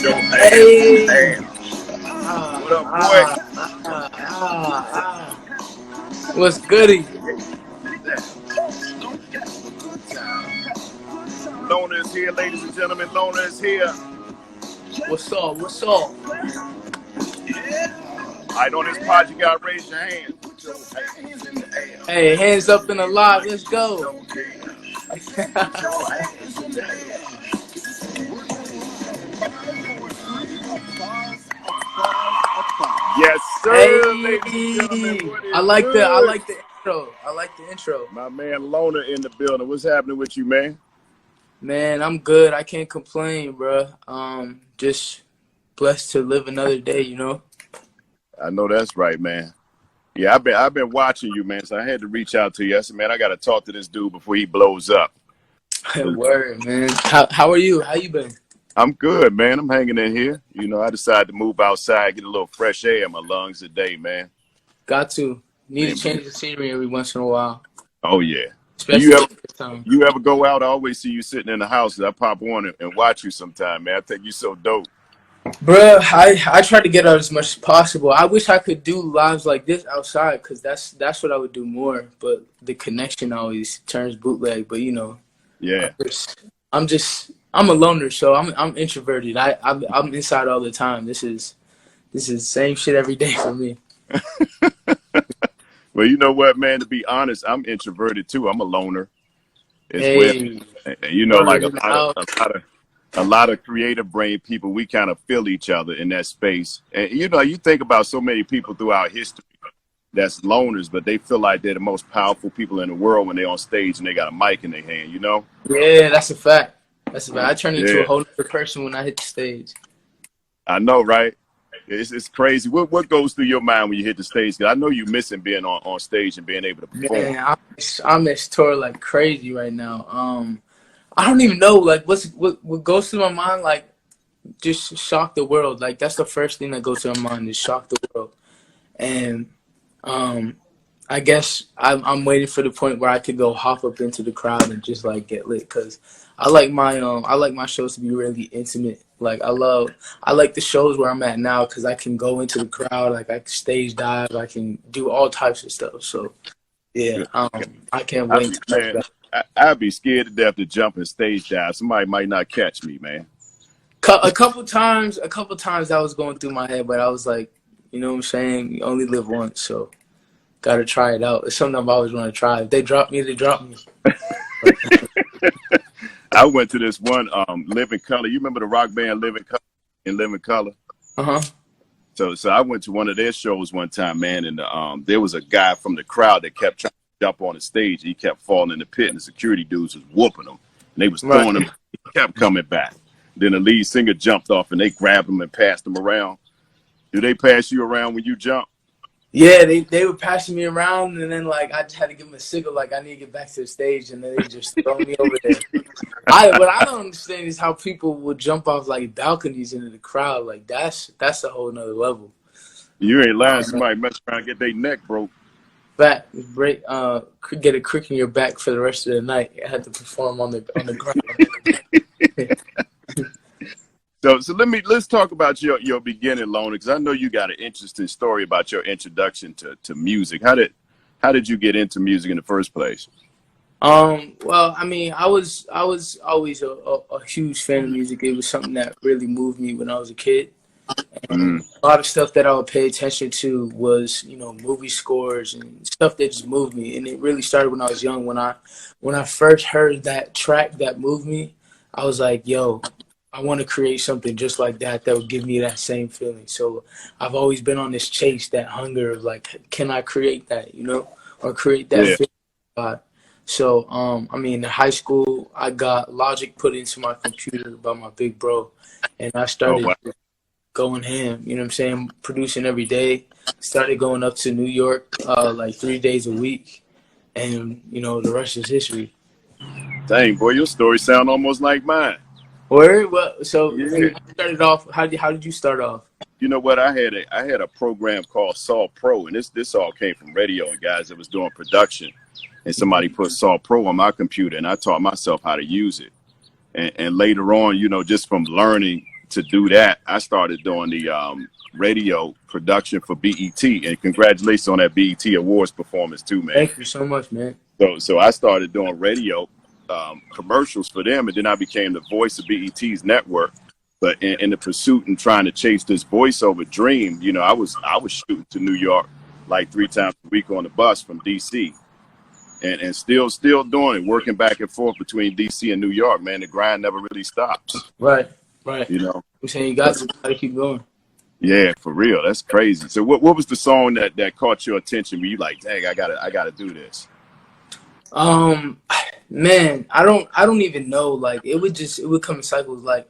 Hey, What up, boy? what's goody? Lonr is here, ladies and gentlemen. Lonr is here. What's up? What's up? All right, on this pod, you gotta raise your hand. Hey, hands up in the lot. Let's go. Yes, sir, Hey, ladies and gentlemen. What is I like good? the intro. I like the intro. My man Lonr in the building. What's happening with you, man? Man, I'm good. I can't complain, bro. Just blessed to live another day, you know. I know that's right, man. Yeah, I've been watching you, man. So I had to reach out to you. I said, man, I gotta talk to this dude before he blows up. Word, man. How are you? How you been? I'm good, man. I'm hanging in here. You know, I decided to move outside, get a little fresh air in my lungs today, man. Got to. Need to change the scenery every once in a while. Oh yeah. Especially at this time. You ever go out? I always see you sitting in the house. I pop on and watch you sometime, man. I think you so dope. Bruh, I try to get out as much as possible. I wish I could do lives like this outside, because that's what I would do more. But the connection always turns bootleg. But you know, Yeah. I'm a loner, so I'm introverted. I'm inside all the time. This is the same shit every day for me. Well, you know what, man? To be honest, I'm introverted too. I'm a loner as Hey, well. You know, like a lot of creative brain people, we kind of feel each other in that space. And you know, you think about so many people throughout history that's loners, but they feel like they're the most powerful people in the world when they're on stage and they got a mic in their hand, you know? yeah, that's a fact. That's a fact. I turn into Yeah. a whole other person when I hit the stage. I know, right? It's crazy. What goes through your mind when you hit the stage? 'Cause I know you missing being on stage and being able to perform. Man, I miss tour like crazy right now. I don't even know like what goes through my mind, like just shock the world. Like that's the first thing that goes to my mind is shock the world. And I guess I'm waiting for the point where I could go hop up into the crowd and just like get lit, because I like my shows to be really intimate. Like I like the shows where I'm at now because I can go into the crowd, like I can stage dive, I can do all types of stuff. So yeah, I can't wait. I'd be scared to death to jump and stage dive. Somebody might not catch me, man. A couple times that was going through my head, but I was like, you know what I'm saying? You only live once, so gotta try it out. It's something I've always wanted to try. If they drop me, they drop me. I went to this one Living Color. You remember the rock band Living Color? Uh-huh. So I went to one of their shows one time, man, and there was a guy from the crowd that kept trying to jump on the stage. He kept falling in the pit, and the security dudes was whooping him, and they was throwing him. He kept coming back. Then the lead singer jumped off, and they grabbed him and passed him around. Do they pass you around when you jump? Yeah, they were passing me around, and then like I just had to give them a signal, like I need to get back to the stage, and then they just throw me over there. What I don't understand is how people would jump off like balconies into the crowd. Like that's a whole nother level. You ain't lying. Somebody must try to get their neck broke. Back break, get a crick in your back for the rest of the night. I had to perform on the ground. So let's talk about your beginning, Lonr, because I know you got an interesting story about your introduction to music. How did you get into music in the first place? Well, I mean, I was always a huge fan of music. It was something that really moved me when I was a kid. And a lot of stuff that I would pay attention to was, you know, movie scores and stuff that just moved me. And it really started when I was young. When I first heard that track that moved me, I was like, yo, I want to create something just like that would give me that same feeling. So I've always been on this chase, that hunger of like, can I create that, you know, or create that feeling? So, I mean, in high school, I got Logic put into my computer by my big bro, and I started going ham, you know what I'm saying, producing every day. Started going up to New York like 3 days a week, and, you know, the rest is history. Dang, boy, your story sound almost like mine. Word? Well, so you started off. How did you start off? You know what? I had a program called Saw Pro, and this all came from radio and guys that was doing production. And somebody put Saw Pro on my computer, and I taught myself how to use it. And later on, you know, just from learning to do that, I started doing the radio production for BET, and congratulations on that BET Awards performance too, man. Thank you so much, man. So I started doing radio commercials for them, and then I became the voice of BET's network. But in the pursuit and trying to chase this voiceover dream, you know, I was shooting to New York like 3 times a week on the bus from DC, and still doing it, working back and forth between DC and New York. Man, the grind never really stops. Right. You know, I'm saying you got to keep going. Yeah, for real. That's crazy. So what was the song that caught your attention? Were you like, dang, I gotta do this? Man, I don't even know. Like it would come in cycles. Like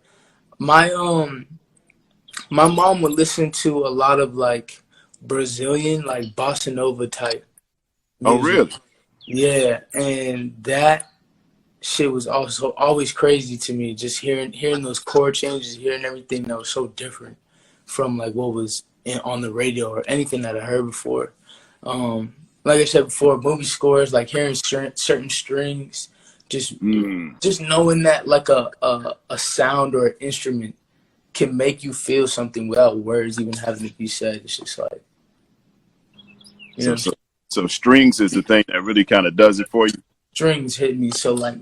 my mom would listen to a lot of like Brazilian, like bossa nova type music. Oh, really? Yeah, and that shit was also always crazy to me. Just hearing those chord changes, hearing everything that was so different from like what was on the radio or anything that I heard before. Like I said before, movie scores, like hearing certain strings, just knowing that like a sound or an instrument can make you feel something without words even having to be said. It's just like, you know. So strings is the thing that really kind of does it for you. Strings hit me. So like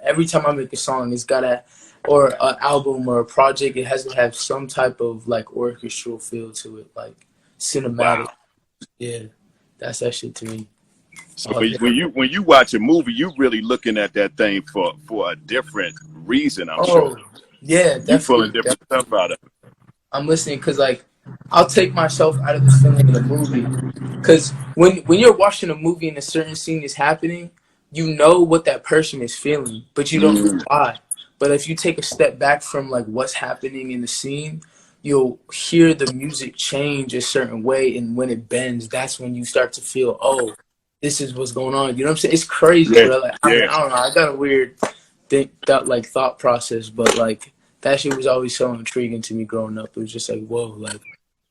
every time I make a song, it's gotta, or an album or a project, it has to have some type of like orchestral feel to it, like cinematic. Wow. Yeah, that's that shit to me. So when you watch a movie, you really looking at that thing for a different reason. I'm sure. Yeah, definitely. You pulling different stuff out of it. I'm listening because like I'll take myself out of the feeling of the movie, because when you're watching a movie and a certain scene is happening, you know what that person is feeling, but you don't know why. But if you take a step back from like what's happening in the scene, you'll hear the music change a certain way, and when it bends, that's when you start to feel, oh, this is what's going on. You know what I'm saying? It's crazy, bro. Like, I mean, I don't know. I got a weird thought process, but like that shit was always so intriguing to me growing up. It was just like, whoa, like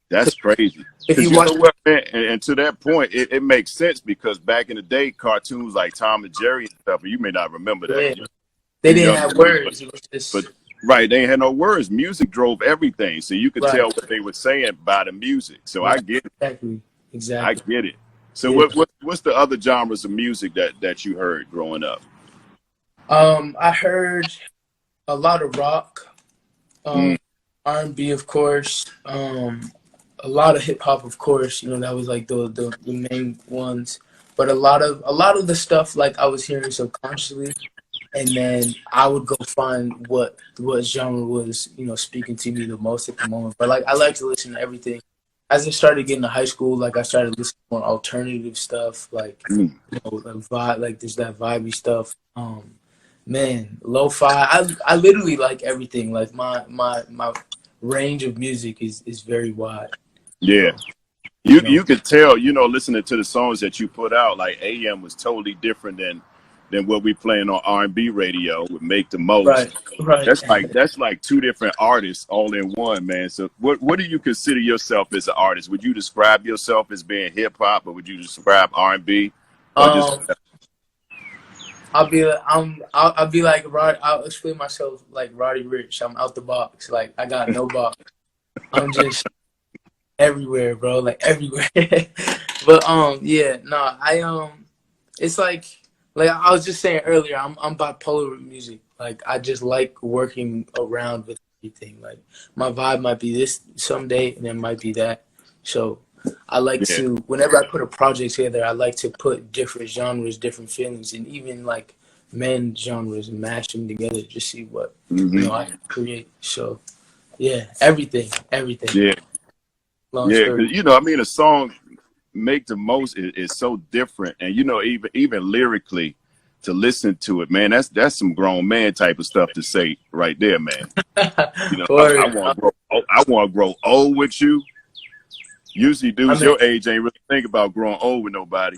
that's crazy. If you know what, man, and to that point, it makes sense because back in the day, cartoons like Tom and Jerry and stuff, you may not remember that. Yeah. They didn't have words. It was just... But right, they had no words. Music drove everything, so you could tell what they were saying by the music. So I get it. Exactly. I get it. So what's the other genres of music that you heard growing up? I heard a lot of rock, R&B, of course, a lot of hip hop, of course. You know, that was like the main ones. But a lot of the stuff like I was hearing subconsciously, and then I would go find what genre was, you know, speaking to me the most at the moment. But like I like to listen to everything. As I started getting to high school, like I started listening to more alternative stuff, like you know, like there's that vibey stuff. Man, lo-fi. I literally like everything. Like my range of music is very wide. Yeah. You could tell, you know, listening to the songs that you put out, like AM was totally different than what we playing on R&B radio with Make the Most. Right. That's like 2 different artists all in one, man. So what do you consider yourself as an artist? Would you describe yourself as being hip hop, or would you describe R&B? I'll be like I'll explain myself like Roddy Ricch. I'm out the box. Like I got no box. I'm just everywhere, bro. Like everywhere. But it's like I was just saying earlier, I'm bipolar with music. Like I just like working around with everything. Like my vibe might be this someday, and it might be that. So I like to, whenever I put a project together, I like to put different genres, different feelings, and even like men genres and mash them together to see what you know I can create. So yeah, everything. Yeah. Long story. Because you know, I mean, a song Make the Most is so different, and you know, even lyrically, to listen to it, man, that's some grown man type of stuff to say right there, man. You know, I want to grow old with you. Usually, dudes your age ain't really think about growing old with nobody.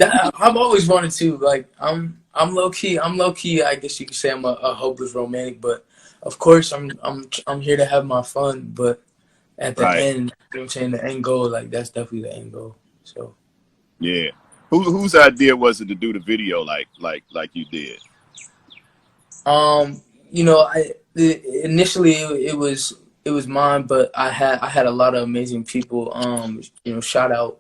I've always wanted to. Like, I'm low key. I guess you could say I'm a hopeless romantic, but of course, I'm here to have my fun. But at the end, you know what I'm saying, the end goal, like that's definitely the end goal. So, yeah. Whose idea was it to do the video like you did? you know, initially it was mine, but I had a lot of amazing people. You know, shout out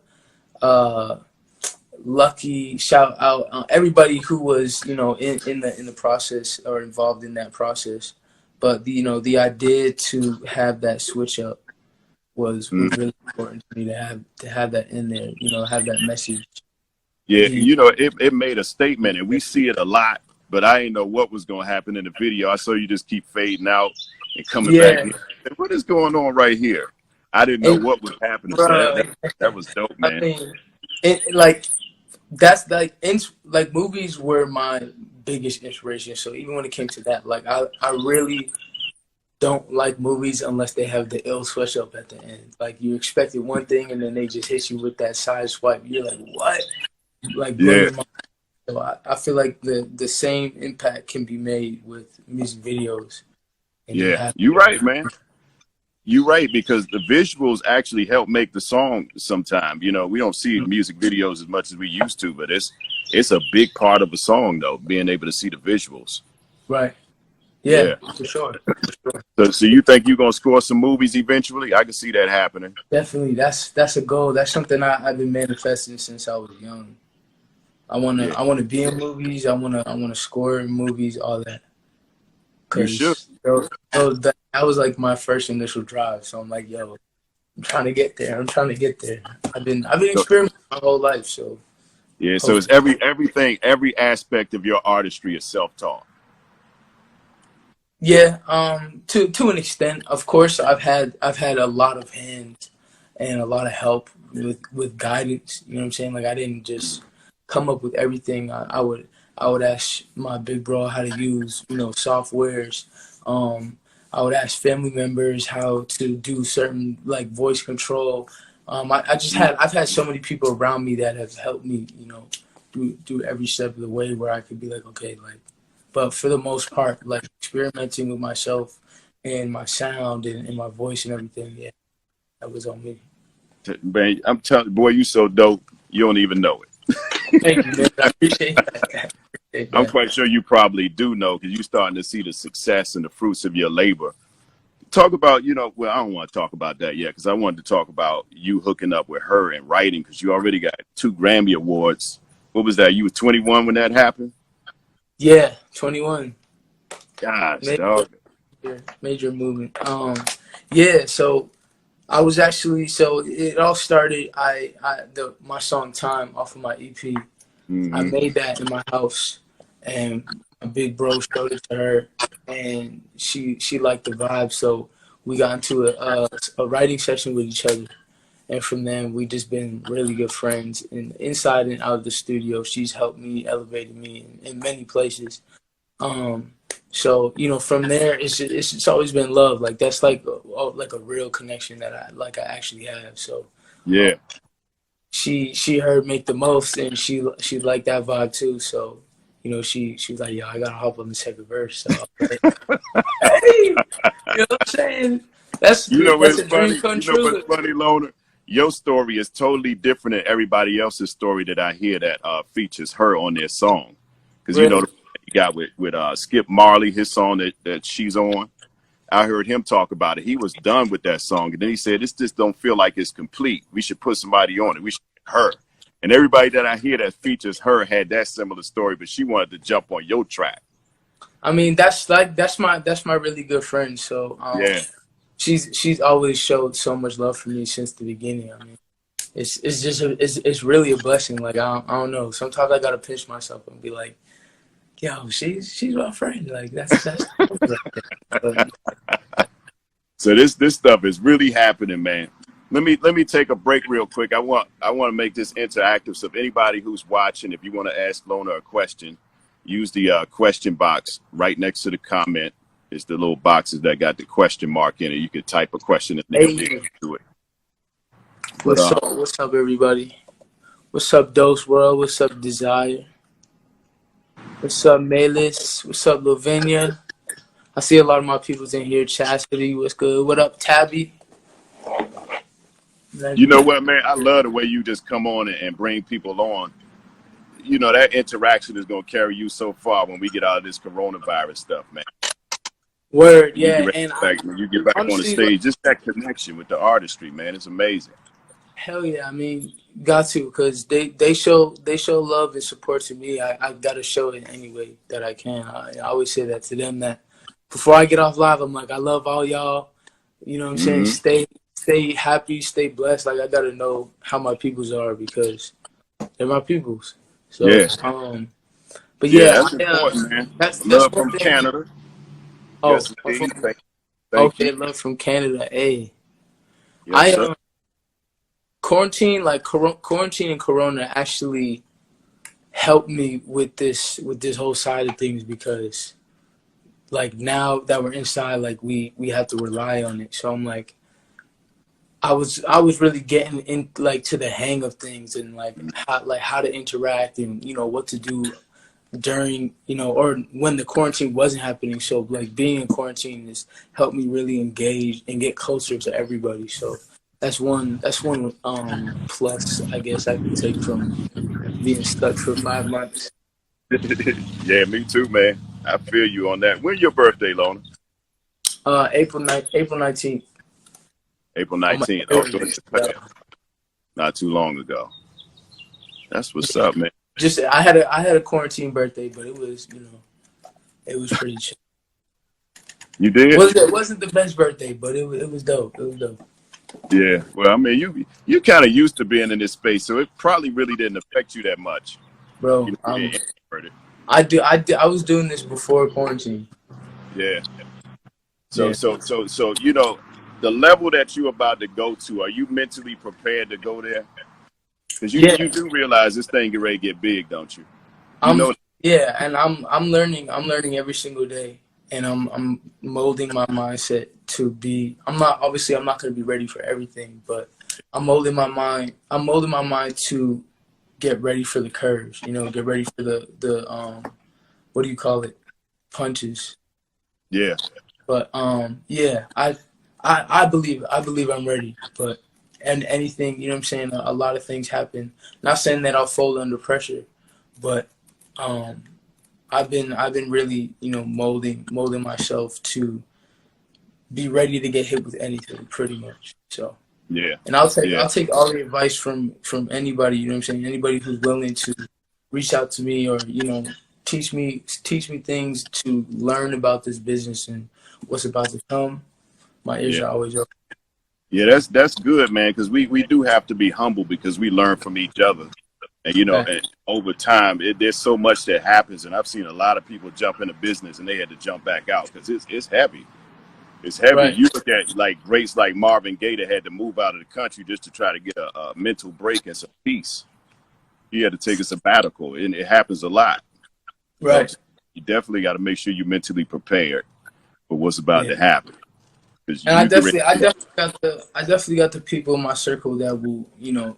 Lucky, shout out everybody who was, you know, in the process or involved in that process. But you know, the idea to have that switch up was really important to me to have that in there. You know, have that message. Yeah, you know, it made a statement, and we see it a lot. But I didn't know what was going to happen in the video. I saw you just keep fading out and coming back. What is going on right here? I didn't know what was happening. So that was dope, man. I mean, like that's like movies were my biggest inspiration. So even when it came to that, like I really don't like movies unless they have the ill switch up at the end. Like you expected one thing and then they just hit you with that side swipe. You're like, what? Like blow your mind. So I feel like the same impact can be made with music videos. Yeah, you're right, man. You're right, because the visuals actually help make the song sometimes. You know, we don't see music videos as much as we used to, but it's a big part of a song, though, being able to see the visuals. Right. Yeah. For sure. So you think you're going to score some movies eventually? I can see that happening. Definitely. That's a goal. That's something I've been manifesting since I was young. I wanna be in movies. I wanna score in movies. All that. You should. That was like my first initial drive. So I'm like, yo, I'm trying to get there. I've been experimenting my whole life. So yeah. So it's every aspect of your artistry is self-taught. Yeah. To an extent, of course, I've had a lot of hands and a lot of help with guidance. You know what I'm saying? Like I didn't just come up with everything. I would ask my big bro how to use, you know, softwares. I would ask family members how to do certain like voice control. I've had so many people around me that have helped me, you know, do every step of the way where I could be like, okay, like, but for the most part, like experimenting with myself and my sound and my voice and everything, yeah, that was on me. Man, I'm telling you, boy, you so dope. You don't even know it. Thank you, man. I appreciate that. I'm quite sure you probably do know, because you're starting to see the success and the fruits of your labor. Talk about, you know, well, I don't want to talk about that yet, because I wanted to talk about you hooking up with her and writing, because you already got 2 Grammy Awards. What was that? You were 21 when that happened? Yeah, 21. Gosh, dog. Major movement. Yeah, so I was actually, so it all started, my song Time off of my EP. I made that in my house, and my big bro showed it to her, and she liked the vibe, so we got into a writing session with each other, and from then we just been really good friends, and inside and out of the studio, she's helped me, elevated me in many places. So you know, from there, it's always been love. Like that's like a real connection that I actually have. So yeah. She heard Make the Most, and she liked that vibe too. So, you know, she was like, yo, I gotta hop on the second verse. So like, hey, you know what I'm saying? That's a dream come true. You know what's funny, Lonr? Your story is totally different than everybody else's story that I hear that features her on their song. Because you know, you got with Skip Marley, his song that she's on. I heard him talk about it. He was done with that song. And then he said, this just don't feel like it's complete. We should put somebody on it. We should get her. And everybody that I hear that features her had that similar story, but she wanted to jump on your track. I mean, that's my really good friend. So yeah, she's always showed so much love for me since the beginning. I mean, it's really a blessing. Like I don't know. Sometimes I gotta pinch myself and be like, yo, she's my friend. Like that's So this stuff is really happening, man. Let me take a break real quick. I want to make this interactive. So if anybody who's watching, if you want to ask Lonr a question, use the question box right next to the comment. It's the little boxes that got the question mark in it. You can type a question and then do it. What's up, everybody? What's up, Dose World? What's up, Desire? What's up, Melis? What's up, Lavinia? I see a lot of my people's in here. Chastity, what's good? What up, Tabby? You know what, man? I love the way you just come on and bring people on. You know, that interaction is going to carry you so far when we get out of this coronavirus stuff, man. Word, When you yeah. get And back, when you get back on the honestly, like, stage, just that connection with the artistry, man, it's amazing. hell yeah. I mean, got to, because they show love and support to me. I gotta show it any way that I can. I always say that to them, that before I get off live, I'm like, I love all y'all. You know what I'm saying? Hmm. Stay happy, stay blessed. Like, I gotta know how my peoples are, because they're my peoples. So, Yeah, but yeah, yeah, that's important, man. that's Love one from thing. Canada. Oh, Yes, indeed. Thank okay, you. love from Canada. Hey, Yes, I sir. quarantine, like quarantine and Corona actually helped me with this whole side of things, because like now that we're inside, like we have to rely on it. So I'm like, I was really getting in, like, to the hang of things, and like how to interact, and what to do during, or when the quarantine wasn't happening. So like being in quarantine has helped me really engage and get closer to everybody. So that's one plus, I guess, I could take from being stuck for 5 months. Yeah, me too, man. I feel you on that. When's your birthday, Lona? April 19th. April On my 19th. Oh, so birthday. it's not too long ago. That's what's Yeah. up, man. Just I had a quarantine birthday, but it was pretty chill. You did? It wasn't the best birthday, but it was dope. It was dope. Yeah. Well, I mean, you kind of used to being in this space, so it probably really didn't affect you that much. Bro, Being introverted. I was doing this before quarantine. Yeah. So, Yeah. the level that you're about to go to, are you mentally prepared to go there? Because you Yeah. you do realize this thing get ready to get big, don't you? You I'm know. yeah, and I'm learning every single day, and I'm molding my mindset to be. I'm not going to be ready for everything, but I'm molding my mind to get ready for the curves. Get ready for the what do you call it? Punches. Yeah. But yeah, I believe I'm ready. But and anything, what I'm saying, a lot of things happen. Not saying that I'll fold under pressure, but um I've been really, molding myself to be ready to get hit with anything, pretty much. So, Yeah. and I'll take Yeah. I'll take all the advice from anybody, what I'm saying, anybody who's willing to reach out to me, or teach me things to learn about this business and what's about to come. My ears Yeah. are always open. Yeah. That's good, man. Because we do have to be humble because we learn from each other. And Right. and over time, there's so much that happens, and I've seen a lot of people jump into business and they had to jump back out because it's heavy. It's heavy. Right. You look at like greats like Marvin Gaye that had to move out of the country just to try to get a mental break and some peace. He had to take a sabbatical, and it happens a lot. So Right. you definitely got to make sure you're mentally prepared for what's about Yeah. to happen because And I you get ready. definitely, I definitely got the people in my circle that will,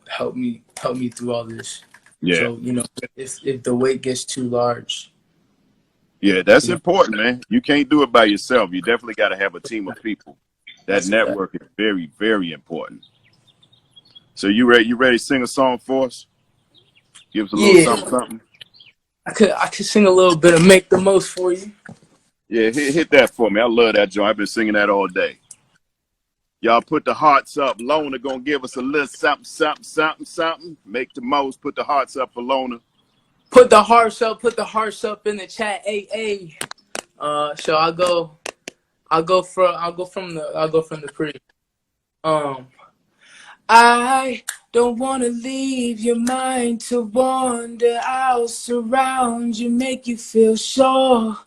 help me through all this. Yeah, So, if the weight gets too large, yeah, that's you know, important, man. You can't do it by yourself. You definitely got to have a team of people. That that's a fact. network is very, very important. So you ready? You ready to sing a song for us? Give us a little Yeah, something, something. I could sing a little bit of "Make the Most" for you. Yeah, hit that for me. I love that joint. I've been singing that all day. Y'all put the hearts up. Lona gonna give us a little something, something, something, something. Make the most. Put the hearts up for Lona. Put the hearts up. Put the hearts up in the chat. Hey. So I'll go from the pre. Um, I don't wanna leave your mind to wander. I'll surround you, make you feel sure.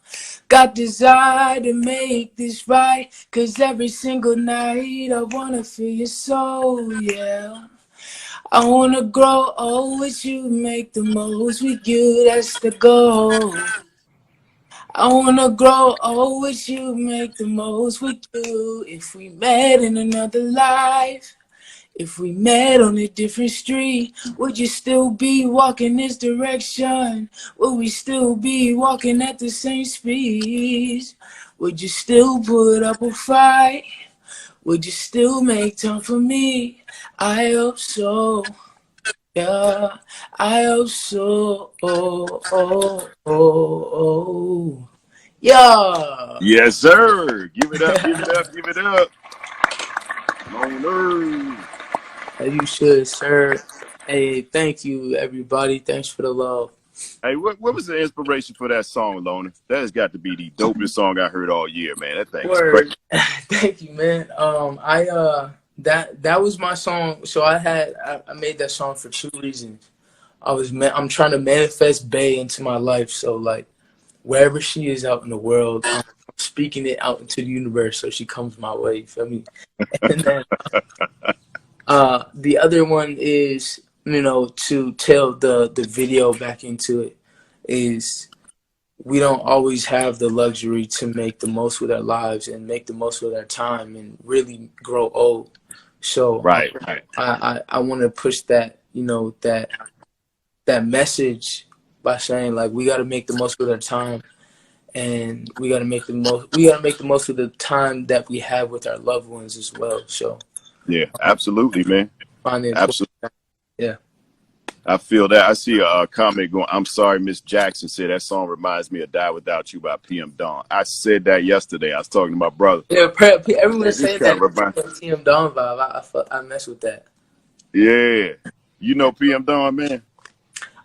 Got desire to make this right, 'cause every single night I wanna feel your soul, yeah. I wanna grow old with you, make the most with you, that's the goal. I wanna grow old with you, make the most with you. If we met in another life, if we met on a different street, would you still be walking this direction? Would we still be walking at the same speeds? Would you still put up a fight? Would you still make time for me? I hope so. Yeah, I hope so. Oh. Yeah. Yes, sir. Give it up, give it up, give it up. Lonr. As you should, sir. Hey, thank you, everybody. Thanks for the love. Hey, what was the inspiration for that song, Lonr? That has got to be the dopest song I heard all year, man. That thing is crazy. Word. Thank you, man. That was my song. So I made that song for two reasons. I'm trying to manifest Bay into my life. So like wherever she is out in the world, I'm speaking it out into the universe so she comes my way. You feel me? And then the other one is, to tell the video back into it is we don't always have the luxury to make the most with our lives and make the most with our time and really grow old. So Right. I want to push that, that message by saying like we got to make the most with our time, and we got to make the most of the time that we have with our loved ones as well. So yeah, absolutely, man. Absolutely. Yeah. I feel that. I see a comment going, I'm sorry, Miss Jackson said that song reminds me of Die Without You by PM Dawn. I said that yesterday. I was talking to my brother. Yeah, everyone's saying that PM Dawn vibe. I mess with that. Yeah. You know PM Dawn, man?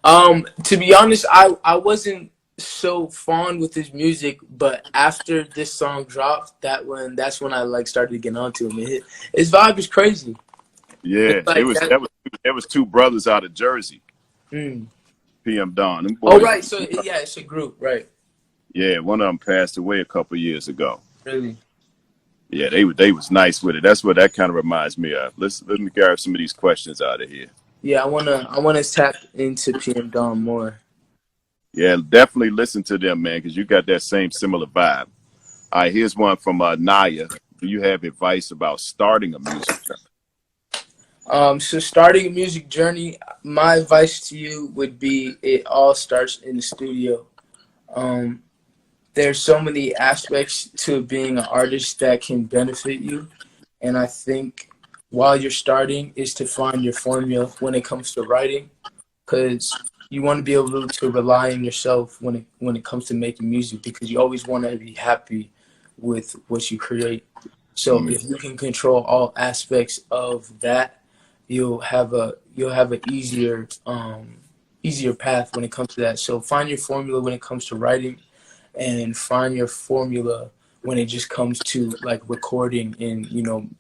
To be honest, I wasn't so fond with his music, but after this song dropped, that's when I like started getting onto him. His vibe is crazy. Yeah, like it was two brothers out of Jersey. PM Dawn. Oh right, so yeah, it's a group, right? Yeah, one of them passed away a couple of years ago. Really? Yeah, they was nice with it. That's what that kind of reminds me of. Let me grab some of these questions out of here. Yeah, I wanna tap into PM Dawn more. Yeah, definitely listen to them, man, because you got that same similar vibe. All right, here's one from Naya. Do you have advice about starting a music journey? So starting a music journey, my advice to you would be it all starts in the studio. There's so many aspects to being an artist that can benefit you. And I think while you're starting is to find your formula when it comes to writing, because you want to be able to rely on yourself when it comes to making music, because you always want to be happy with what you create. So if you can control all aspects of that, you'll have an easier path when it comes to that. So find your formula when it comes to writing, and find your formula when it just comes to like recording and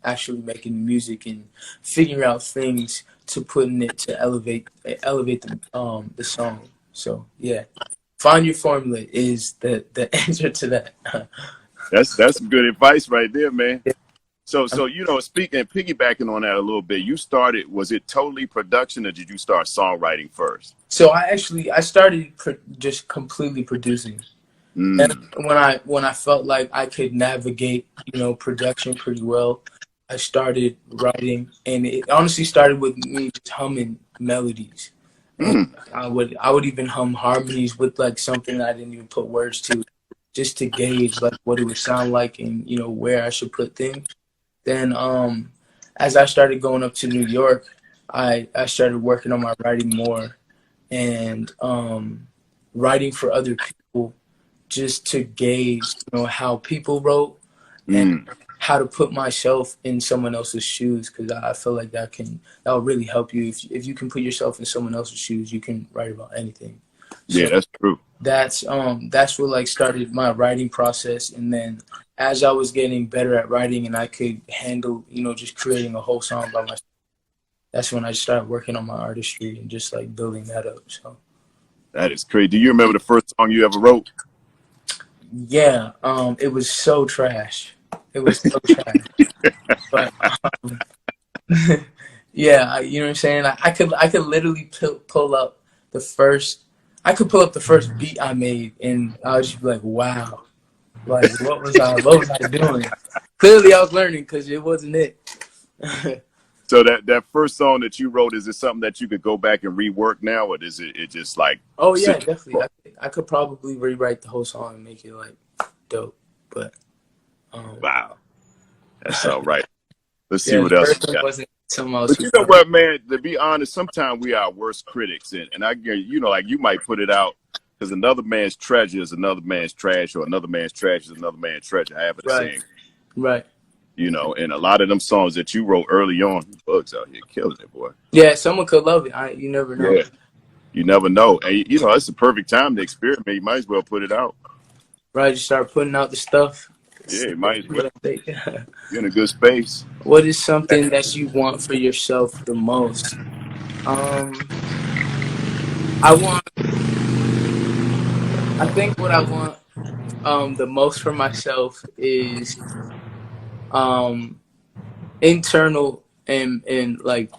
actually making music and figuring out things to put in it to elevate the song. So yeah, find your formula is the answer to that. That's some good advice right there, man. So speaking, piggybacking on that a little bit, you started, was it totally production or did you start songwriting first? So I started just completely producing. And when I felt like I could navigate, production pretty well, I started writing, and it honestly started with me just humming melodies. And I would even hum harmonies with like something I didn't even put words to, just to gauge like what it would sound like and where I should put things. Then as I started going up to New York, I started working on my writing more, and writing for other people just to gauge how people wrote and how to put myself in someone else's shoes, because I feel like that will really help you. If you can put yourself in someone else's shoes, you can write about anything. So yeah, that's true. That's what like started my writing process. And then as I was getting better at writing and I could handle just creating a whole song by myself, that's when I started working on my artistry and just like building that up. So that is crazy. Do you remember the first song you ever wrote? Yeah, it was so trash. It was so trash. But yeah, you know what I'm saying? I could literally pull up the first beat I made, and I was just like, wow, like what was I doing? Clearly, I was learning, because it wasn't it. So that first song that you wrote, is it something that you could go back and rework now, or is it just like? Oh yeah, definitely. I could probably rewrite the whole song and make it like dope. But wow, that's all right. Let's see what else. But you know what, man? To be honest, sometimes we are our worst critics, and I get like you might put it out, Because another man's treasure is another man's trash, or another man's trash is another man's treasure. However the saying. Right. You know, and a lot of them songs that you wrote early on, Bugs out here killing it, boy. Yeah, someone could love it. You never know. Yeah. You never know. And, you know, it's the perfect time to experiment. You might as well put it out. Right, you start putting out the stuff. Yeah, you might as well. You're in a good space. What is something that you want for yourself the most? I think what I want the most for myself is internal and like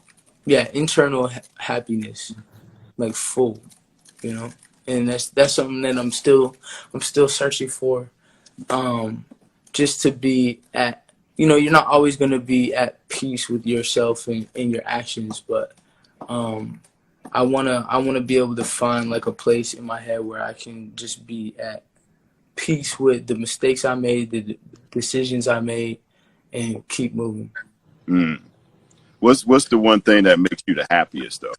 internal happiness, like full, you know. And that's something that I'm still searching for. Just to be at, you know, you're not always going to be at peace with yourself and your actions, but I wanna be able to find like a place in my head where I can just be at peace with the mistakes I made, the decisions I made, and keep moving. What's the one thing that makes you the happiest though?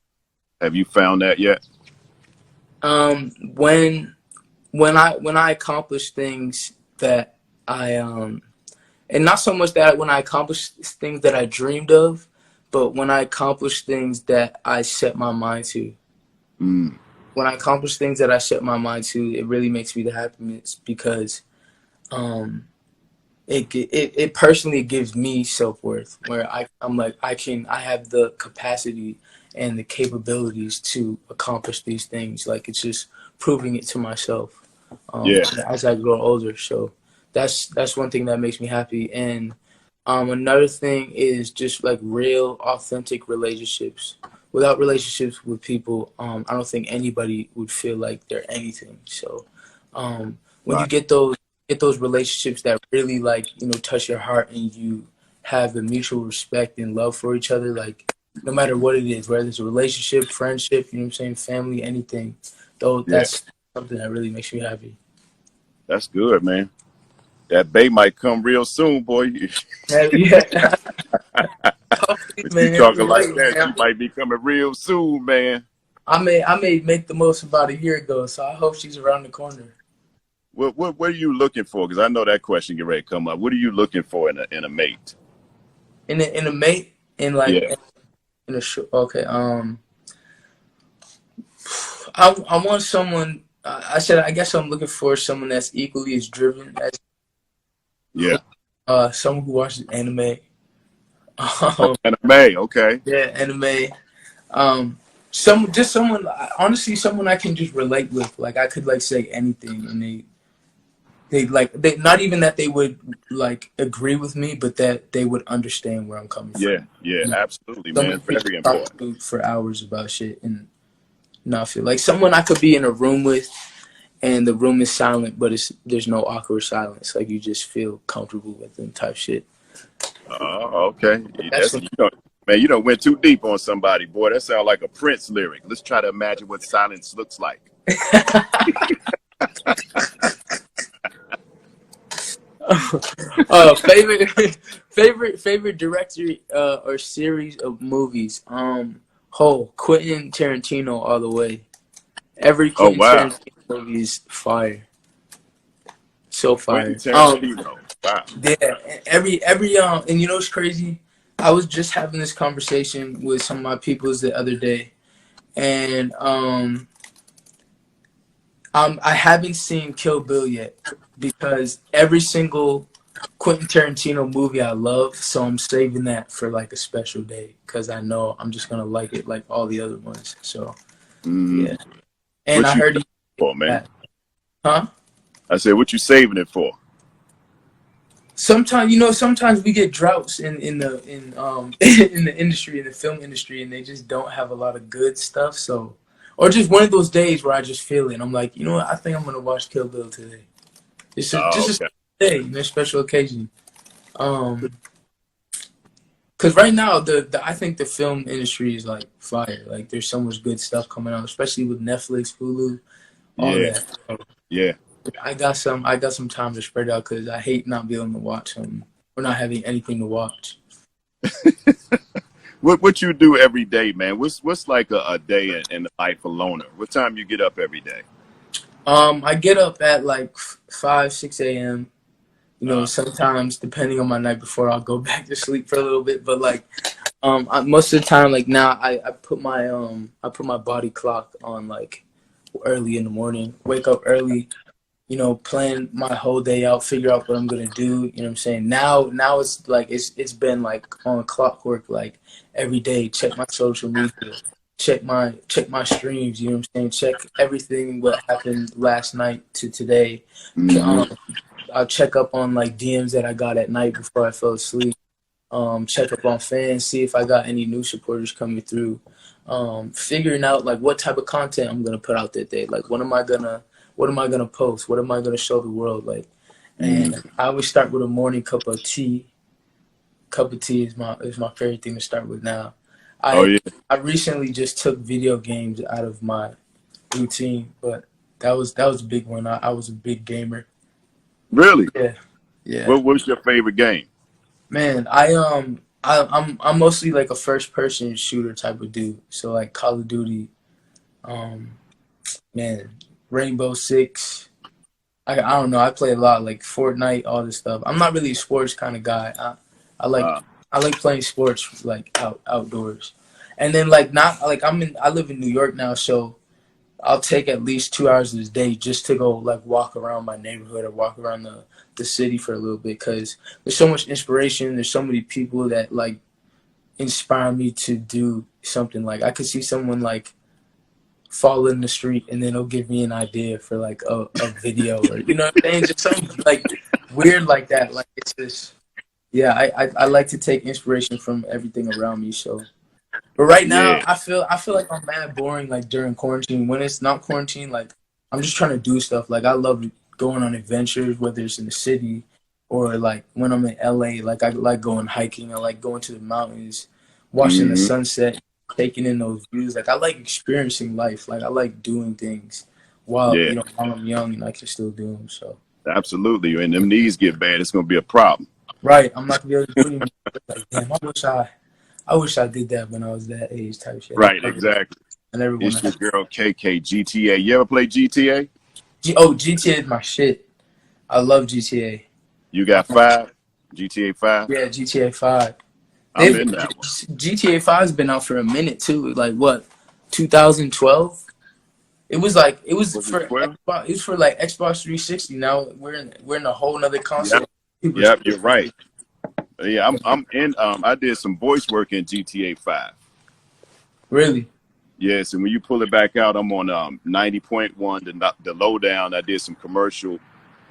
Have you found that yet? When I accomplish things that I and not so much that when I accomplish things that I dreamed of, but when I accomplish things that I set my mind to. When I accomplish things that I set my mind to, it really makes me the happiest because it personally gives me self-worth, where I'm like I have the capacity and the capabilities to accomplish these things. Like it's just proving it to myself as I grow older. So that's one thing that makes me happy. And another thing is just like real, authentic relationships. Without relationships with people, I don't think anybody would feel like they're anything. So when you get those relationships that really like, you know, touch your heart and you have the mutual respect and love for each other, like no matter what it is, whether it's a relationship, friendship, you know what I'm saying, family, anything, though, that's something that really makes me happy. That's good, man. That bay might come real soon, boy. Yeah. If you talking like that, man, she might be coming real soon, man. I may make the most about a year ago, so I hope she's around the corner. What are you looking for? Because I know that question get ready to come up. What are you looking for in a mate? In a mate, in like in a okay. I want someone. I guess I'm looking for someone that's equally as driven as. Someone who watches anime. Anime, okay. Yeah, anime. Someone, honestly, someone I can just relate with. Like I could like say anything, and they not even that they would like agree with me, but that they would understand where I'm coming from. Yeah, absolutely, man. Very important. For hours about shit and not feel like someone I could be in a room with, and the room is silent, but there's no awkward silence. Like you just feel comfortable with them type shit. Oh, okay. You don't went too deep on somebody, boy. That sounds like a Prince lyric. Let's try to imagine what silence looks like. Favorite director or series of movies. Quentin Tarantino all the way. Every Quentin Tarantino movie is fire. So fire. Tarantino. Wow. Yeah, every and you know what's crazy? I was just having this conversation with some of my peoples the other day, and I haven't seen Kill Bill yet because every single Quentin Tarantino movie I love, so I'm saving that for like a special day because I know I'm just gonna like it like all the other ones. So yeah, and I heard for man. Huh? I said, what you saving it for? Sometimes we get droughts in the industry, in the film industry, and they just don't have a lot of good stuff. So, or just one of those days where I just feel it. And I'm like, you know what? I think I'm gonna watch Kill Bill today. Just a day, a special occasion. Because right now I think the film industry is like fire. Like there's so much good stuff coming out, especially with Netflix, Hulu, all that. Yeah. I got some time to spread out because I hate not being able to watch them or not having anything to watch. What you do every day, man? What's like a day in the life of Lonr? What time you get up every day? I get up at like 5, 6 a.m. You know, sometimes depending on my night before, I'll go back to sleep for a little bit. But like, most of the time, like now, I put my body clock on like early in the morning. Wake up early. You know, plan my whole day out, figure out what I'm gonna do. You know what I'm saying? Now it's like it's been like on clockwork, like every day. Check my social media, check my streams. You know what I'm saying? Check everything what happened last night to today. Mm-hmm. I'll check up on like DMs that I got at night before I fell asleep. Check up on fans, see if I got any new supporters coming through. Figuring out like what type of content I'm gonna put out that day. Like what am I gonna post? What am I gonna show the world? Like, and I always start with a morning cup of tea. Cup of tea is my favorite thing to start with now. Oh yeah, I recently just took video games out of my routine, but that was a big one. I was a big gamer. really? Yeah, yeah. What was your favorite game? Man, I'm mostly like a first person shooter type of dude. So like Call of Duty, um, man, Rainbow Six. I don't know. I play a lot like Fortnite, all this stuff. I'm not really a sports kind of guy. I like Uh, I like playing sports like outdoors. And then like not like I live in New York now, so I'll take at least 2 hours a day just to go like walk around my neighborhood or walk around the city for a little bit because there's so much inspiration. There's so many people that like inspire me to do something. Like I could see someone like fall in the street and then it'll give me an idea for like a video or you know what I'm saying? Just something like weird like that. Like it's just yeah, I like to take inspiration from everything around me. So but right now, yeah. I feel like I'm mad boring. Like during quarantine, when it's not quarantine, like I'm just trying to do stuff. Like I love going on adventures, whether it's in the city or like when I'm in LA. Like I like going hiking. I like going to the mountains, watching the Mm-hmm. sunset, taking in those views. Like I like experiencing life. Like I like doing things while Yeah, while I'm young and I can still do them. So absolutely. When them knees get bad, it's gonna be a problem. right, I'm not gonna be able to do anything. Like damn, I wish I did that when I was that age type shit. Right, exactly. I never want It's to your girl KK GTA. You ever play GTA? GTA is my shit. I love GTA. You got five? GTA 5? Yeah, GTA 5. I'm in that one. GTA 5's been out for a minute too. Like what, 2012? It was like Was it 12? It was for like Xbox 360. Now we're in a whole nother console. Yep. Yep, you're right. Yeah, I'm in. I did some voice work in GTA 5. Really? Yes, and when you pull it back out, I'm on 90.1, the lowdown. I did some commercial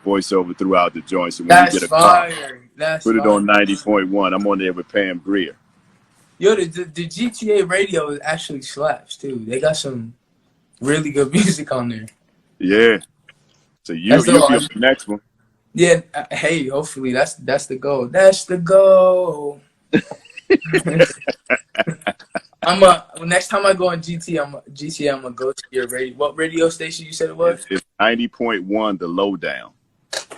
voiceover throughout the joint. So when That's you get a car, fire. That's put it fire. on 90.1. I'm on there with Pam Grier. Yo, the GTA radio actually slaps too. They got some really good music on there. Yeah. So you'll be on the next one. Yeah, hey, hopefully that's the goal. That's the goal. Next time I go on GTA, I'm gonna go to your radio. What radio station you said it was? It's 90.1, the lowdown.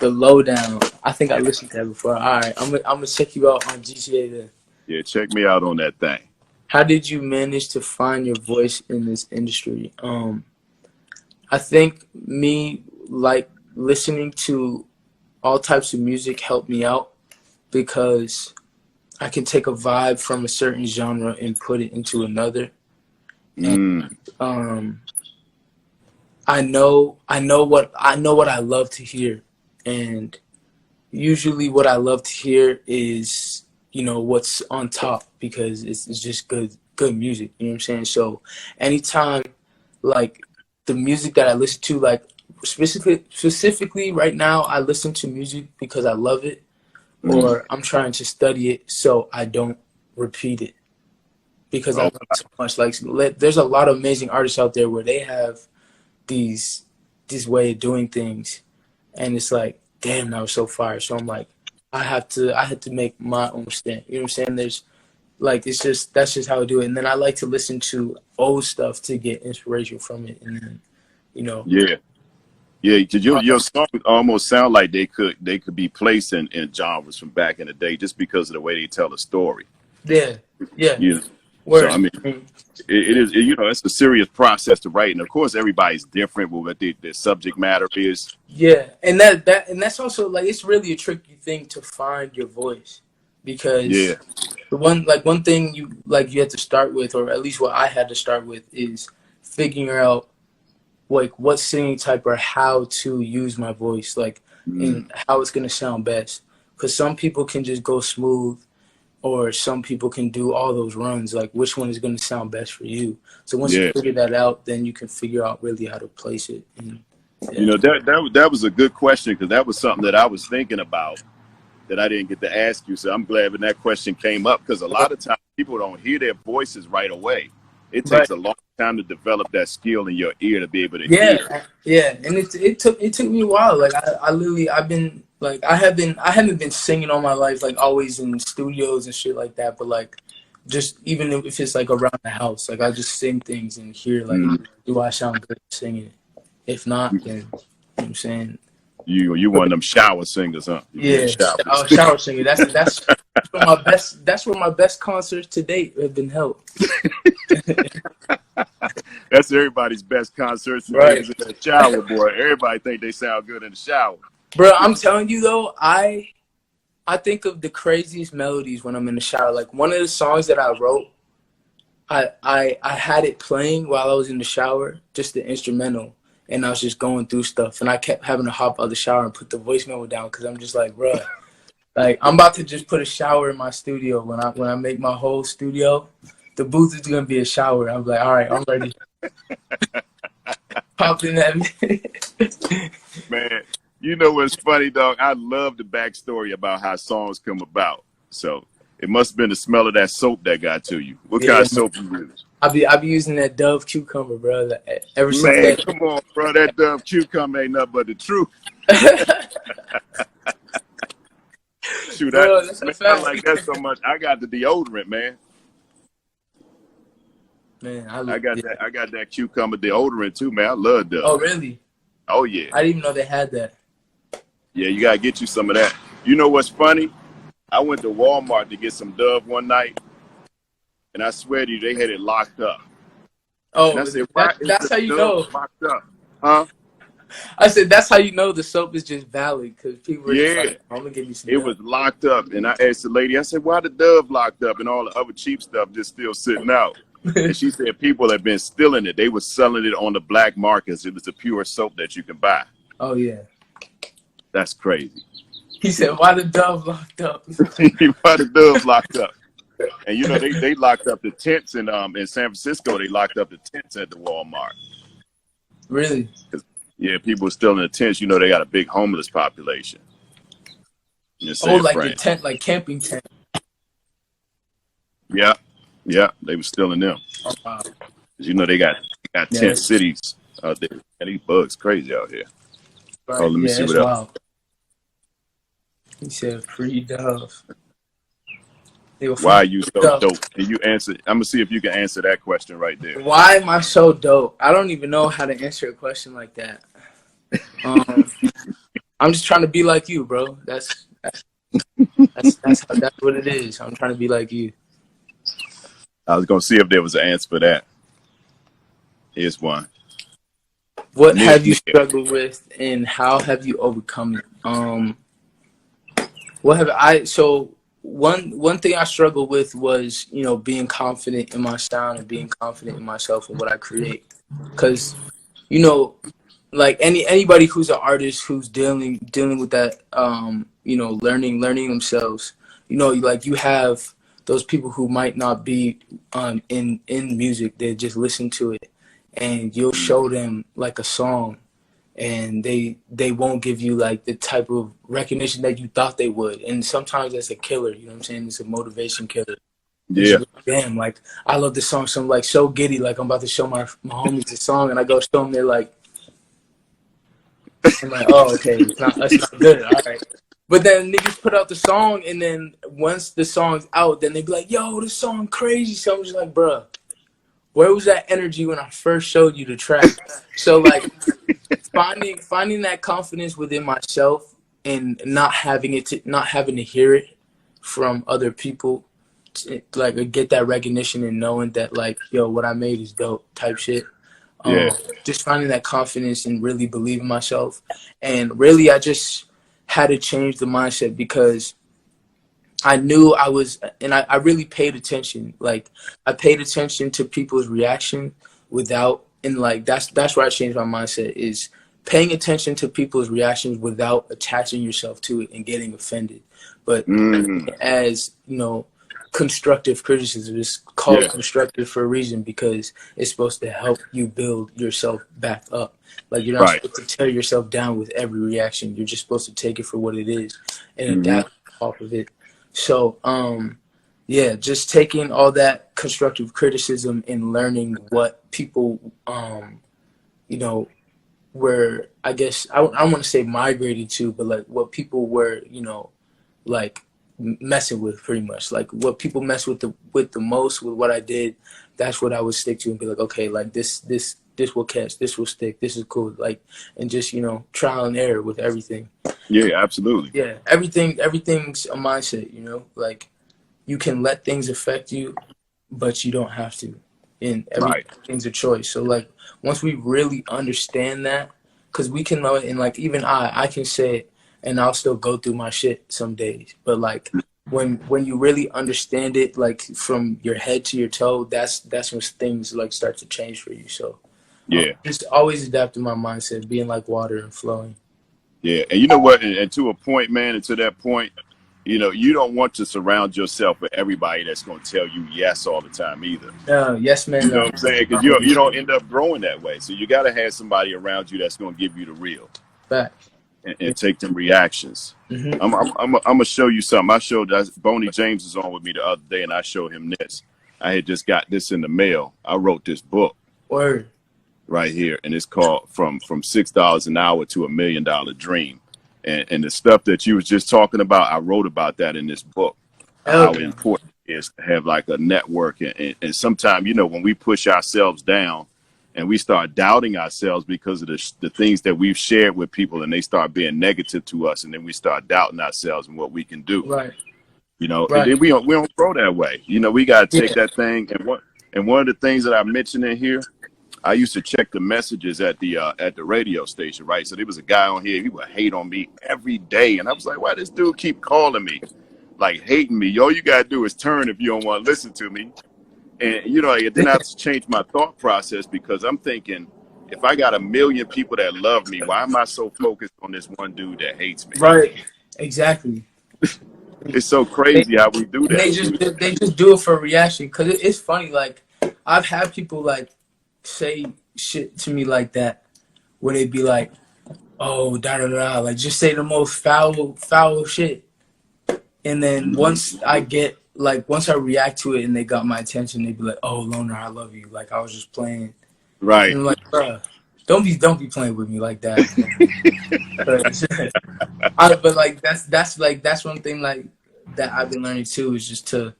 The Lowdown. I think I listened to that before. All right, I'm gonna check you out on GTA then. Yeah, check me out on that thing. How did you manage to find your voice in this industry? I think me like listening to all types of music helped me out because I can take a vibe from a certain genre and put it into another. And I know what I love to hear, and usually what I love to hear is what's on top because it's just good music. You know what I'm saying? So anytime like the music that I listen to, like specifically right now, I listen to music because I love it, or I'm trying to study it so I don't repeat it because I love it so much. Like there's a lot of amazing artists out there where they have these way of doing things, and it's like, damn, that was so fire. So I'm like, I had to make my own stamp. You know what I'm saying? There's like that's just how I do it. And then I like to listen to old stuff to get inspiration from it, and then Yeah, because your songs almost sound like they could be placed in genres from back in the day just because of the way they tell a story. yeah. You So I Word. mean, it is, you know, it's a serious process to write, and of course everybody's different with what their subject matter is. Yeah, and that's also like it's really a tricky thing to find your voice, Yeah. because the one thing you have to start with, or at least what I had to start with, is figuring out like what singing type or how to use my voice, like, and how it's gonna sound best. Because some people can just go smooth, or some people can do all those runs. Like, which one is gonna sound best for you? So once you Yeah. figure that out, then you can figure out really how to place it. And, You yeah. know, that was a good question, because that was something that I was thinking about that I didn't get to ask you. So I'm glad when that question came up, because a lot of times people don't hear their voices right away. It Right. takes a long time to develop that skill in your ear to be able to Yeah, hear. yeah, and it took me a while. Like I literally I've been like I haven't been singing all my life, like always in studios and shit like that. But like, just even if it's like around the house, like I just sing things and hear like, Mm. do I sound good singing it? If not, then you know what I'm saying. You one of them shower singers, huh? You be in the Yeah, shower. shower singing. That's where my best concerts to date have been held. That's everybody's best concerts today, Right. is in that shower, boy. Everybody think they sound good in the shower. Bro, I'm telling you though, I think of the craziest melodies when I'm in the shower. Like one of the songs that I wrote, I had it playing while I was in the shower, just the instrumental, and I was just going through stuff, and I kept having to hop out of the shower and put the voice memo down, because I'm just like, bruh, like I'm about to just put a shower in my studio. When I make my whole studio, the booth is gonna be a shower. I'm like, all right, I'm ready. Pop in that. Man, you know what's funny, dog? I love the backstory about how songs come about. So it must have been the smell of that soap that got to you. What kind Yeah, of soap you use? I be using that Dove cucumber, bro. Ever since Man, that. come on, bro. That Dove cucumber ain't nothing but the truth. Shoot, Bro, that's a I fact. like that so much. I got the deodorant, man. Man, I got that cucumber deodorant too, man. I love Dove. Oh, really? Oh yeah. I didn't even know they had that. Yeah, you gotta get you some of that. You know what's funny? I went to Walmart to get some Dove one night, and I swear to you, they had it locked up. And Oh, I said, "Why is that's the how you know. Dove locked up?" Huh? I said that's how you know the soap is just valid, because people are just Yeah, like, I'm gonna give you some. it Dove. was locked up. And I asked the lady, I said, "Why the Dove locked up and all the other cheap stuff just still sitting out?" And she said people have been stealing it. They were selling it on the black markets. It was a pure soap that you can buy. Oh yeah. That's crazy. He said, "Why the Dove locked up?" Why the Dove locked up? And you know they locked up the tents in San Francisco. They locked up the tents at the Walmart. Really? Yeah, people were still in the tents. You know they got a big homeless population. In Oh, San like Fran. the tent, like camping tent. Yeah, yeah, they were stealing them. Oh, wow. You know they got tent cities out there. And these bugs crazy out here. Right. Oh, let me see that's what else. wild. He said free Dove. Why are you so dope? Can you answer? I'm gonna see if you can answer that question right there. Why am I so dope? I don't even know how to answer a question like that. I'm just trying to be like you, bro. That's what it is. I'm trying to be like you. I was gonna see if there was an answer for that. Here's one. What have you struggled with, and how have you overcome it? What have I? So one thing I struggled with was, you know, being confident in my sound and being confident in myself and what I create. Because, you know, like anybody who's an artist who's dealing with that, you know, learning themselves, you know, like you have those people who might not be in music. They just listen to it, and you'll show them like a song, and they won't give you like the type of recognition that you thought they would. And sometimes that's a killer, you know what I'm saying? It's a motivation killer. Yeah. Like, damn, like I love this song, so I'm like so giddy, like I'm about to show my homies the song, and I go show them, they're like, I'm like, oh, okay, it's not good, all right. But then niggas put out the song, and then once the song's out, then they be like, yo, this song crazy. So I'm just like, bruh, where was that energy when I first showed you the track? So like finding that confidence within myself and not having to hear it from other people like get that recognition and knowing that like, yo, what I made is dope type shit. Yeah. Just finding that confidence and really believing myself. And really, I just had to change the mindset because I knew I was, and I really paid attention. Like, I paid attention to people's reaction without, and like, that's where I changed my mindset, is paying attention to people's reactions without attaching yourself to it and getting offended. But as, you know, constructive criticism is called constructive for a reason, because it's supposed to help you build yourself back up. Like, you're not supposed to tear yourself down with every reaction. You're just supposed to take it for what it is and adapt off of it. So, yeah, just taking all that constructive criticism and learning what people, you know, were, I guess, I don't want to say migrated to, but like what people were, you know, like messing with, pretty much. Like what people mess with the most with what I did, that's what I would stick to and be like, okay, like this will catch, this will stick, this is cool. Like, and just, you know, trial and error with everything. Yeah, absolutely. Yeah, everything's a mindset, you know? Like, you can let things affect you, but you don't have to. And everything's a choice. So, like, once we really understand that, because we can know it, and, like, even I can say it, and I'll still go through my shit some days. But, like, when you really understand it, like, from your head to your toe, that's when things, like, start to change for you. So, yeah, just always adapting my mindset, being like water and flowing. Yeah, and you know what? And to a point, man, and to that point, you know, you don't want to surround yourself with everybody that's going to tell you yes all the time either. Yes, man. You know what I'm saying? Because you don't end up growing that way. So you got to have somebody around you that's going to give you the real. Fact. And take them reactions. I'm going to show you something. I showed Boney James was on with me the other day, and I showed him this. I had just got this in the mail. I wrote this book. Word. Right here, and it's called from $6 an hour to $1 million dream, and the stuff that you was just talking about, I wrote about that in this book. How important it is to have like a network, and sometimes, you know, when we push ourselves down and we start doubting ourselves because of the things that we've shared with people, and they start being negative to us, and then we start doubting ourselves and what we can do. Right. You know, and then we don't grow that way. You know, we got to take that thing, and one of the things that I mentioned in here, I used to check the messages at the radio station, right? So there was a guy on here, he would hate on me every day. And I was like, why this dude keep calling me, like hating me? All you got to do is turn if you don't want to listen to me. And, you know, then I have to change my thought process, because I'm thinking, if I got 1 million people that love me, why am I so focused on this one dude that hates me? Right. Exactly. It's so crazy how we do that. They just do it for a reaction. Because it's funny, like, I've had people, like, say shit to me like that, where they be like, oh, da da da, like just say the most foul shit, and then once I react to it and they got my attention, they be like, oh, Lonr, I love you, like I was just playing, right? And I'm like, bruh, don't be playing with me like that. But like that's one thing like that I've been learning too, is just to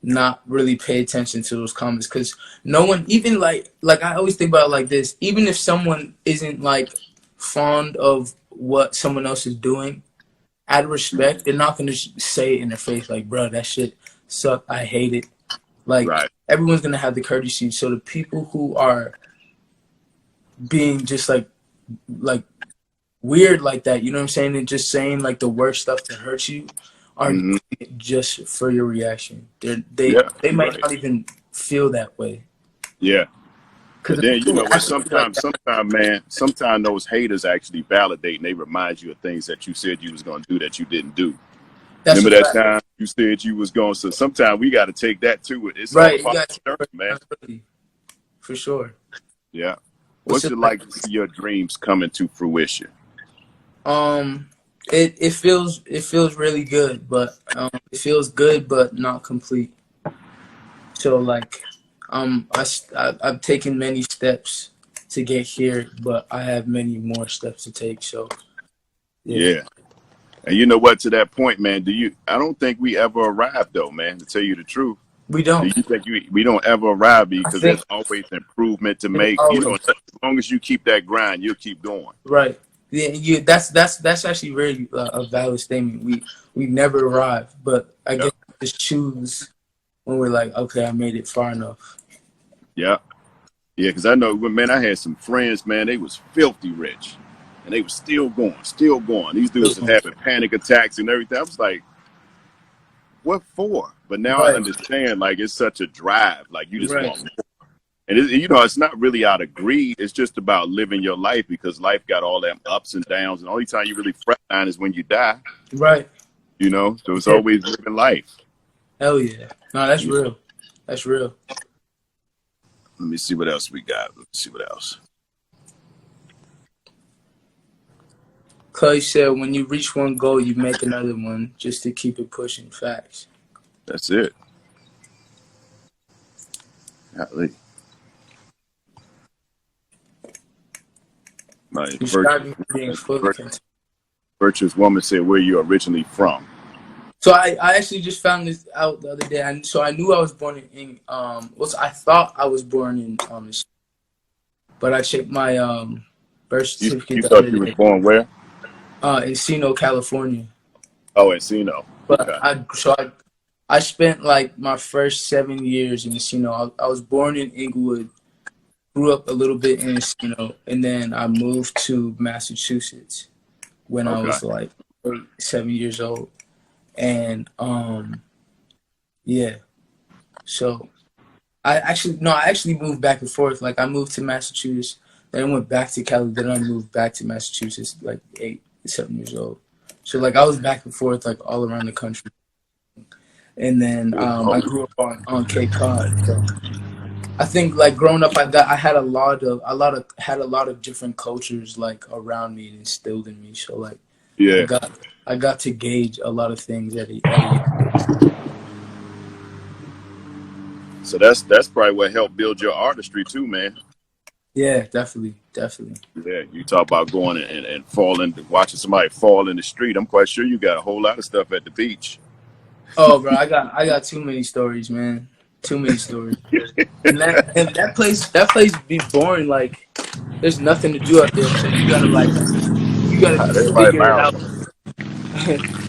not really pay attention to those comments, because no one, even like I always think about it like this, even if someone isn't like fond of what someone else is doing, out of respect, they're not going to say it in their face like, bro, that shit sucked, I hate it. Like, everyone's going to have the courtesy. So the people who are being just like weird like that, you know what I'm saying, and just saying like the worst stuff to hurt you, are just for your reaction. They might not even feel that way. Yeah. But then, you know what, sometimes those haters actually validate, and they remind you of things that you said you was going to do that you didn't do. Remember that time you said you was going, so sometimes we got to take that too. It's all about the man. For sure. Yeah. What's it like to see your dreams coming to fruition? It feels really good, but it feels good but not complete. So like I've taken many steps to get here, but I have many more steps to take. So yeah. And you know what, to that point, man, I don't think we ever arrive though, man, to tell you the truth. We don't. Do you think we don't ever arrive, because there's always improvement to make? You know, as long as you keep that grind, you'll keep going. Right. Yeah, that's actually very a valid statement. We never arrive, but I guess just choose when we're like, okay, I made it far enough. Yeah. Yeah, because I know, man, I had some friends, man, they was filthy rich. And they was still going, still going. These dudes was having panic attacks and everything. I was like, what for? But now I understand, like, it's such a drive. Like, you just want more. And, you know, it's not really out of greed. It's just about living your life, because life got all them ups and downs. And the only time you really flatline is when you die. Right. You know, so it's always living life. Hell yeah. No, that's real. That's real. Let me see what else we got. Let's see what else. Clay said, when you reach one goal, you make another one just to keep it pushing. Facts. That's it. Golly. My virtuous woman said, where you originally from? So I actually just found this out the other day. And so I knew I was born in I thought I was born in but I checked my birth certificate. You thought you was born where? Encino, California. Oh, Encino. But okay. I spent like my first 7 years in Encino. I was born in Inglewood, grew up a little bit in Encino, and then I moved to Massachusetts when I was like 7 years old. And yeah, so I actually moved back and forth. Like I moved to Massachusetts, then I went back to Cali, then I moved back to Massachusetts like 7 years old. So like I was back and forth like all around the country. And then I grew up on Cape Cod. So I think like growing up, I had a lot of different cultures like around me and instilled in me. So like I got to gauge a lot of things at a So that's probably what helped build your artistry too, man. Yeah, definitely. Yeah, you talk about going and falling, watching somebody fall in the street. I'm quite sure you got a whole lot of stuff at the beach. Oh, bro, I got too many stories, man. Too many stories. And that place be boring. Like, there's nothing to do out there, so you gotta figure it out.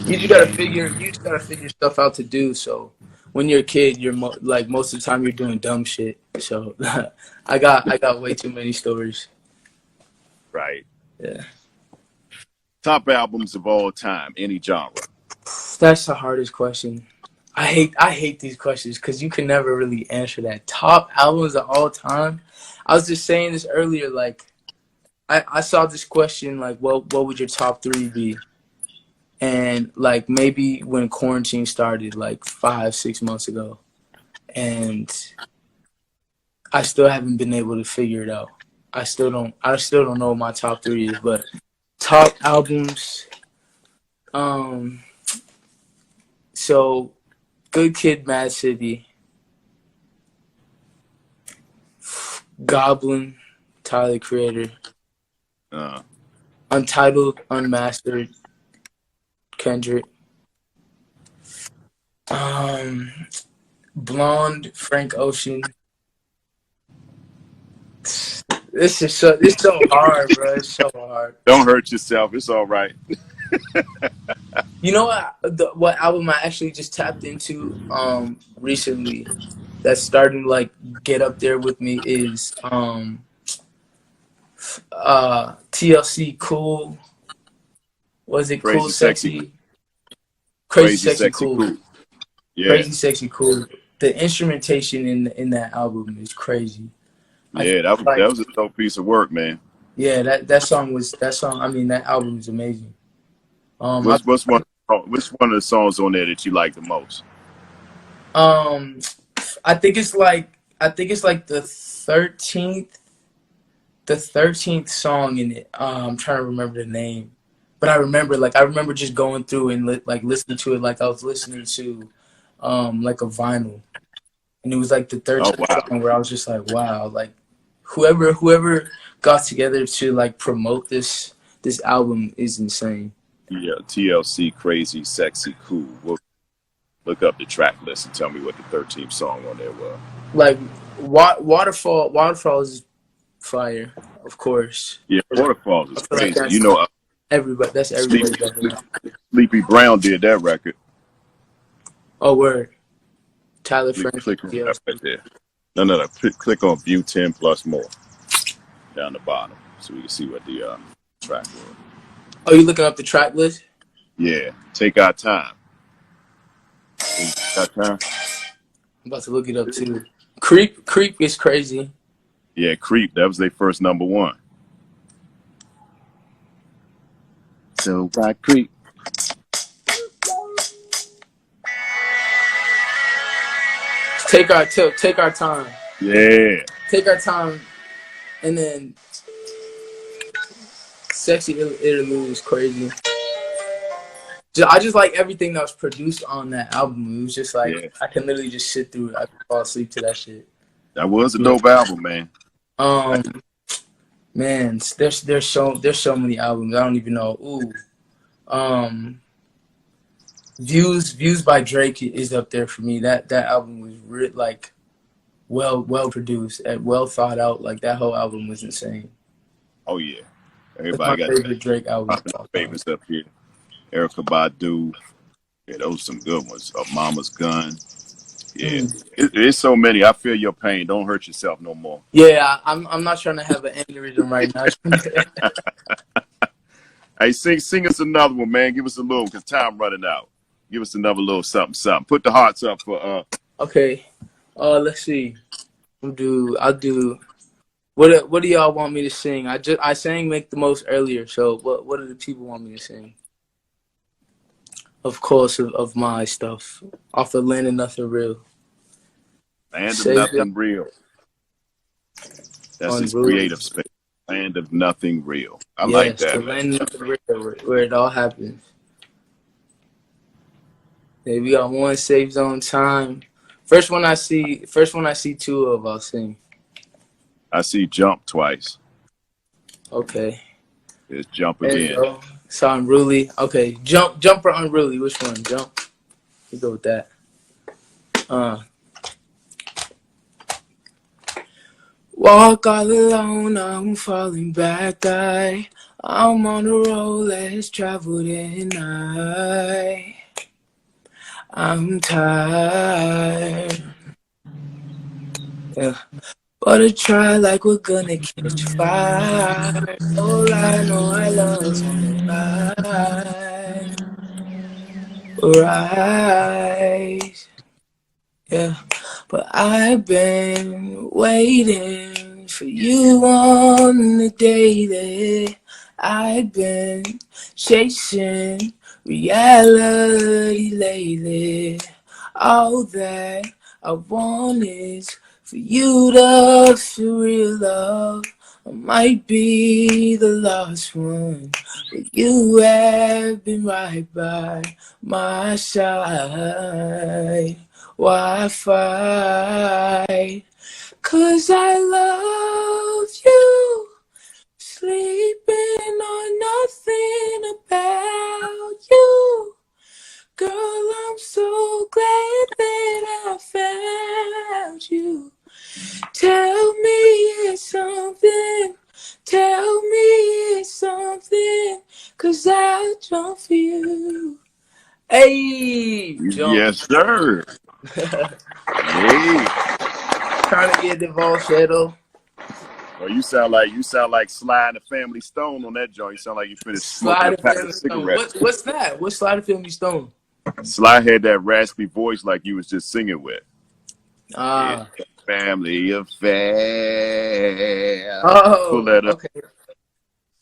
You just gotta figure stuff out to do. So when you're a kid, you're most of the time you're doing dumb shit. So I got way too many stories. Right. Yeah. Top albums of all time, any genre. That's the hardest question. I hate these questions because you can never really answer that. Top albums of all time. I was just saying this earlier. Like, I saw this question like, what would your top 3 be? And like maybe when quarantine started, like 5-6 months ago, and I still haven't been able to figure it out. I still don't know what my top 3 is, but top albums. So, Good Kid, Mad City, Goblin, Tyler Creator, Untitled, Unmastered, Kendrick, Blonde, Frank Ocean. This is so hard, bro. It's so hard. Don't hurt yourself. It's all right. You know what album I actually just tapped into recently that's starting to like get up there with me is TLC Cool. Was it Cool Sexy? Crazy Sexy Cool. Yeah. Crazy Sexy Cool. The instrumentation in that album is crazy. Yeah, that was a dope piece of work, man. Yeah, that album is amazing. Which one of the songs on there that you like the most? I think it's like the 13th song in it. I'm trying to remember the name, but I remember just going through and listening to it like I was listening to like a vinyl, and it was like the 13th song where I was just like, wow, like whoever got together to like promote this album is insane. Yeah, TLC, Crazy Sexy Cool. We'll look up the track list and tell me what the 13th song on there was. Like Waterfall is fire, of course. Yeah, Waterfall is crazy. Like you know, everybody. Sleepy Brown did that record. Oh, word. Tyler Frank. Click on that right there. No. Click on View 10 plus more down the bottom, so we can see what the track was. Oh, you looking up the track list? Yeah, Take Our Time. Take Our Time. I'm about to look it up too. Creep is crazy. Yeah, Creep. That was their first number one. So by Creep. Take our time. Yeah. Take our time, and then Sexy Interlude is crazy. I just like everything that was produced on that album. It was just like I can literally just sit through it. I can fall asleep to that shit. That was a dope album, man. Man, there's so many albums. I don't even know. Views by Drake is up there for me. That album was well produced and well thought out. Like that whole album was insane. Oh yeah, everybody got favorite Drake album. Favorites up here. Erykah Badu. Yeah, those are some good ones. Mama's Gun. Yeah, it's so many. I feel your pain. Don't hurt yourself no more. Yeah, I'm not trying to have an aneurysm right now. Hey, sing us another one, man. Give us a little, because time running out. Give us another little something. Put the hearts up for Okay. Let's see. I'll do. What do y'all want me to sing? I sang Make the Most earlier. So what do the people want me to sing? Of course, of my stuff. Off of Land of Nothing Real. Land of Nothing Real. That's his creative space. Land of Nothing Real. I like that. The Land of Nothing Real, where it all happens. Yeah, we got one Safe Zone Time. First one I see two of, I'll sing. I see Jump twice. Okay. There's Jump again. So Unruly. Okay, Jump or Unruly? Which one? Jump. We go with that. Walk all alone, I'm falling back. I'm on the road, let's travel tonight. I'm tired. Yeah. But I try like we're gonna catch fire. All I know I love rise. Yeah, but I've been waiting for you on the daily. I've been chasing reality lately. All that I want is for you to feel real love. I might be the last one, but you have been right by my side. Why fight? 'Cause I love you. Sleeping on nothing about you. Girl, I'm so glad that I found you. Tell me it's something. Tell me it's something. 'Cause I'll jump for you. Hey, jump. Yes, sir. Hey. Trying to get the falsetto. Well, you sound like Sly and the Family Stone on that joint. You sound like you finished smoking a pack of cigarettes. What's that? What's Sly the Family Stone? Sly had that raspy voice like you was just singing with. Yeah, family affair. Oh, pull that up. Okay.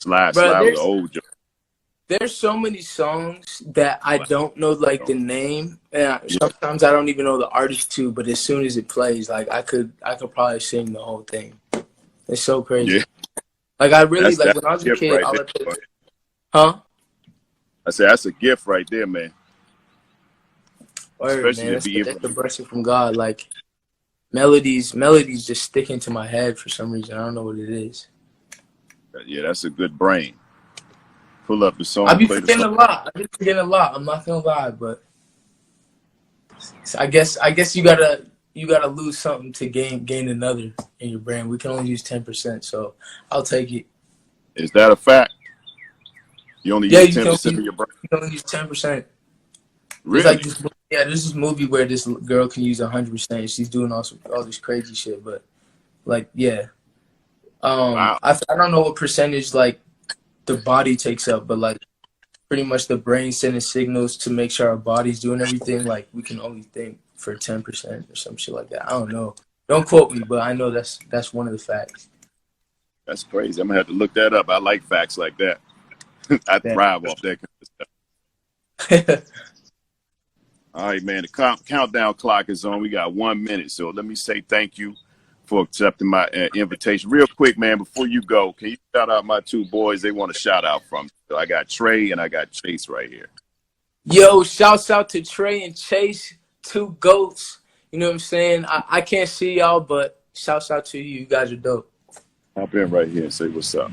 Sly was old joint. There's so many songs that I don't know like the name, and sometimes I don't even know the artist too. But as soon as it plays, like I could probably sing the whole thing. It's so crazy. Yeah. Like I really when I was a kid, huh? I said that's a gift right there, man. Word, man. That's a blessing from God. Like melodies just stick into my head for some reason. I don't know what it is. Yeah, that's a good brain. Pull up the song. I be forgetting a lot. I'm not gonna lie, but I guess you gotta lose something to gain another in your brain. We can only use 10%, so I'll take it. Is that a fact? You only use 10% of your brain. You can only use 10%. Really? Yeah, there's this movie where this girl can use 100%. She's doing all this crazy shit, but like, yeah. Wow. I don't know what percentage like the body takes up, but like pretty much the brain sending signals to make sure our body's doing everything. Like we can only think for 10% or some shit like that. I don't know. Don't quote me, but I know that's one of the facts. That's crazy. I'm gonna have to look that up. I like facts like that. I thrive off that kind of stuff. All right, man. The countdown clock is on. We got 1 minute, so let me say thank you for accepting my invitation. Real quick, man, before you go, can you shout out my two boys? They want a shout out from me. So I got Trey and I got Chase right here. Yo, shouts out to Trey and Chase, two goats. You know what I'm saying? I can't see y'all, but shouts out to you. You guys are dope. Hop in right here and say what's up.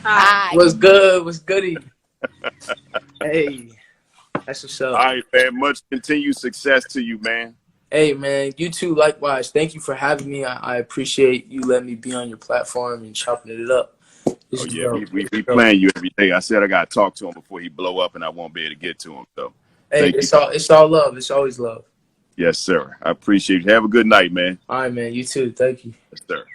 Hi. What's good? What's goody? Hey, that's what's up. All right, man. Much continued success to you, man. Hey, man, you too, likewise. Thank you for having me. I appreciate you letting me be on your platform and chopping it up. Oh, yeah, we playing you every day. I said I got to talk to him before he blow up, and I won't be able to get to him. So, hey, it's all love. It's always love. Yes, sir. I appreciate you. Have a good night, man. All right, man. You too. Thank you. Yes, sir.